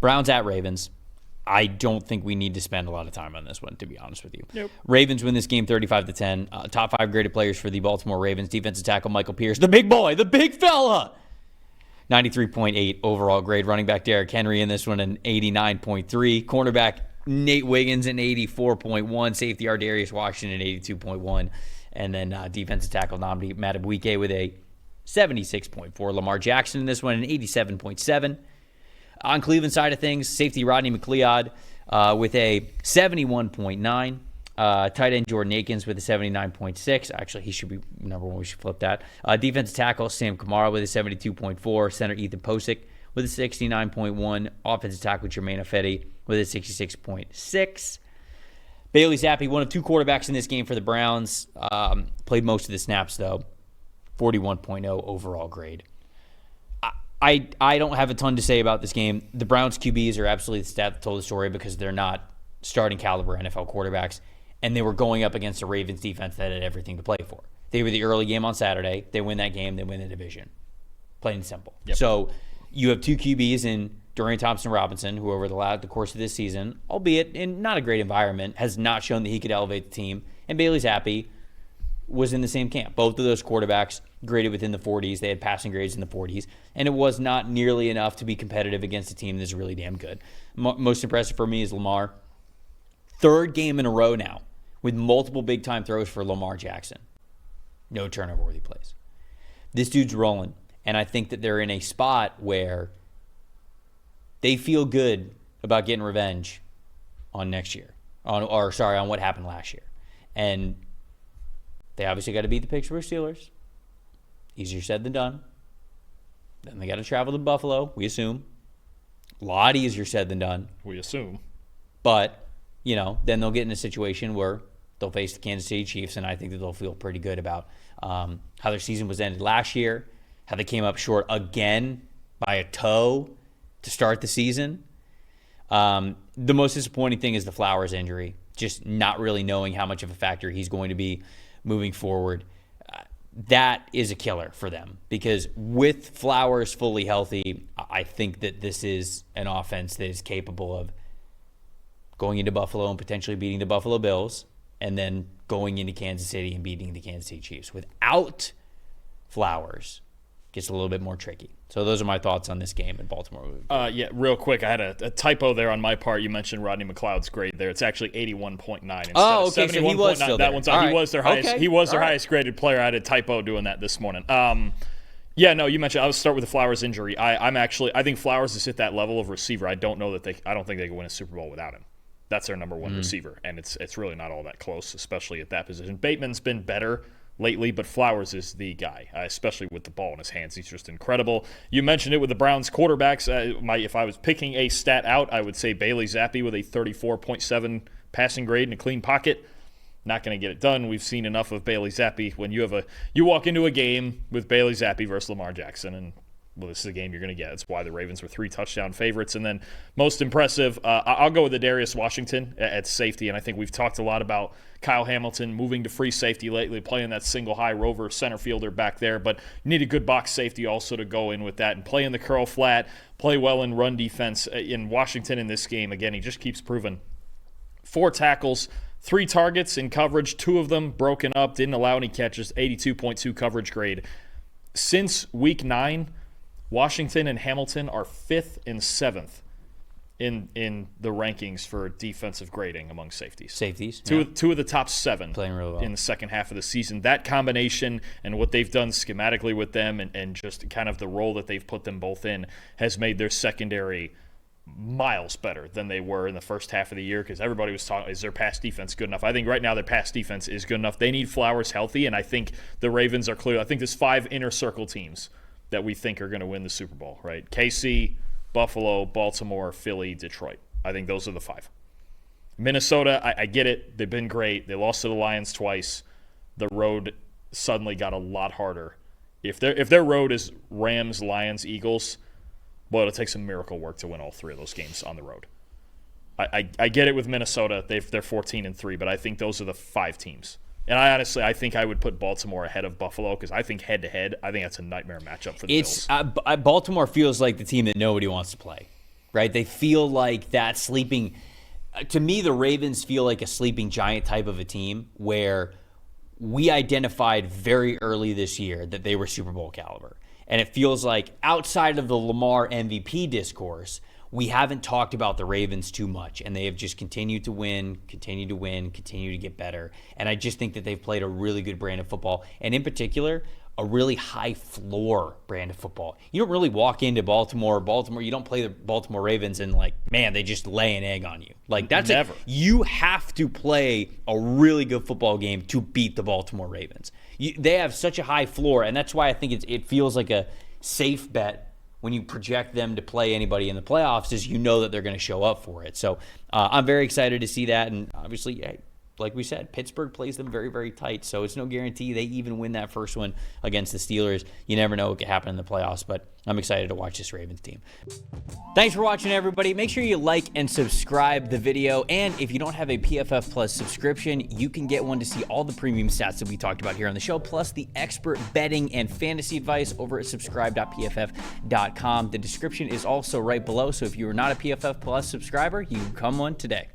Browns at Ravens. I don't think we need to spend a lot of time on this one, to be honest with you. Nope. Ravens win this game 35-10. Top 5 graded players for the Baltimore Ravens. Defensive tackle Michael Pierce, the big boy, the big fella. 93.8 overall grade. Running back Derrick Henry in this one, an 89.3. Cornerback Nate Wiggins, an 84.1. Safety Ardarius Washington, an 82.1. And then defensive tackle Nnamdi Madubuike with a 76.4. Lamar Jackson in this one, an 87.7. On Cleveland side of things, safety Rodney McLeod with a 71.9. Tight end Jordan Akins with a 79.6. Actually, he should be number one. We should flip that. Defensive tackle Sam Kamara with a 72.4. Center Ethan Posick with a 69.1. Offensive tackle Jermaine Ifedi with a 66.6. Bailey Zappi, one of 2 quarterbacks in this game for the Browns. Played most of the snaps, though. 41.0 overall grade. I don't have a ton to say about this game. The Browns QBs are absolutely the stat that told the story because they're not starting caliber NFL quarterbacks, and they were going up against a Ravens defense that had everything to play for. They were the early game on Saturday. They win that game. They win the division. Plain and simple. Yep. So you have 2 QBs in Dorian Thompson-Robinson, who over the course of this season, albeit in not a great environment, has not shown that he could elevate the team. And Bailey Zappi was in the same camp. Both of those quarterbacks graded within the 40s. They had passing grades in the 40s. And it was not nearly enough to be competitive against a team that's really damn good. Most impressive for me is Lamar. 3rd game in a row now with multiple big-time throws for Lamar Jackson. No turnover-worthy plays. This dude's rolling. And I think that they're in a spot where they feel good about getting revenge on next year. On what happened last year. And they obviously got to beat the Pittsburgh Steelers. Easier said than done. Then they got to travel to Buffalo, we assume. A lot easier said than done. We assume. But, then they'll get in a situation where they'll face the Kansas City Chiefs, and I think that they'll feel pretty good about how their season was ended last year, how they came up short again by a toe to start the season. The most disappointing thing is the Flowers injury, just not really knowing how much of a factor he's going to be moving forward. That is a killer for them because with Flowers fully healthy, I think that this is an offense that is capable of going into Buffalo and potentially beating the Buffalo Bills and then going into Kansas City and beating the Kansas City Chiefs. Without Flowers, gets a little bit more tricky. So those are my thoughts on this game in Baltimore. Yeah, real quick, I had a typo there on my part. You mentioned Rodney McLeod's grade there. It's actually 81.9 instead of 71.9. So he was still there. He was their highest. Okay. He was their highest graded player. I had a typo doing that this morning. You mentioned. I'll start with the Flowers injury. I think Flowers is hit that level of receiver. I don't think they can win a Super Bowl without him. That's their number one receiver, and it's really not all that close, especially at that position. Bateman's been better lately, but Flowers is the guy, especially with the ball in his hands. He's just incredible. You mentioned it with the Browns quarterbacks. If I was picking a stat out, I would say Bailey Zappi with a 34.7 passing grade and a clean pocket. Not going to get it done. We've seen enough of Bailey Zappi. When you walk into a game with Bailey Zappi versus Lamar Jackson, and this is a game you're going to get. That's why the Ravens were 3-touchdown favorites. And then most impressive, I'll go with Darius Washington at safety. And I think we've talked a lot about Kyle Hamilton moving to free safety lately, playing that single high rover center fielder back there. But you need a good box safety also to go in with that and play in the curl flat, play well in run defense. In Washington in this game, again, he just keeps proving 4 tackles, 3 targets in coverage, 2 of them broken up, didn't allow any catches, 82.2 coverage grade. Since week 9, Washington and Hamilton are 5th and 7th in the rankings for defensive grading among safeties. Two of the top 7 playing really well in the second half of the season. That combination and what they've done schematically with them and just kind of the role that they've put them both in has made their secondary miles better than they were in the first half of the year because everybody was talking, is their pass defense good enough? I think right now their pass defense is good enough. They need Flowers healthy, and I think the Ravens are clear. I think there's 5 inner circle teams that we think are going to win the Super Bowl, right? KC, Buffalo, Baltimore, Philly, Detroit. I think those are the 5. Minnesota, I get it. They've been great. They lost to the Lions twice. The road suddenly got a lot harder. If their road is Rams, Lions, Eagles, boy, it'll take some miracle work to win all 3 of those games on the road. I get it with Minnesota. They're 14-3, but I think those are the 5 teams. And I think I would put Baltimore ahead of Buffalo because I think head-to-head, I think that's a nightmare matchup for the Bills. Baltimore feels like the team that nobody wants to play, right? They feel like that sleeping. To me, the Ravens feel like a sleeping giant type of a team where we identified very early this year that they were Super Bowl caliber. And it feels like outside of the Lamar MVP discourse, we haven't talked about the Ravens too much, and they have just continued to win, continue to get better. And I just think that they've played a really good brand of football, and in particular, a really high floor brand of football. You don't really walk into Baltimore, you don't play the Baltimore Ravens and like, man, they just lay an egg on you. Like that's never. You have to play a really good football game to beat the Baltimore Ravens. They have such a high floor, and that's why I think it feels like a safe bet when you project them to play anybody in the playoffs, is you know that they're going to show up for it. So I'm very excited to see that, and obviously, like we said, Pittsburgh plays them very, very tight, so it's no guarantee they even win that first one against the Steelers. You never know what could happen in the playoffs, but I'm excited to watch this Ravens team. Thanks for watching, everybody. Make sure you like and subscribe the video, and if you don't have a PFF Plus subscription, you can get one to see all the premium stats that we talked about here on the show, plus the expert betting and fantasy advice over at subscribe.pff.com. The description is also right below, so if you are not a PFF Plus subscriber, you can become one today.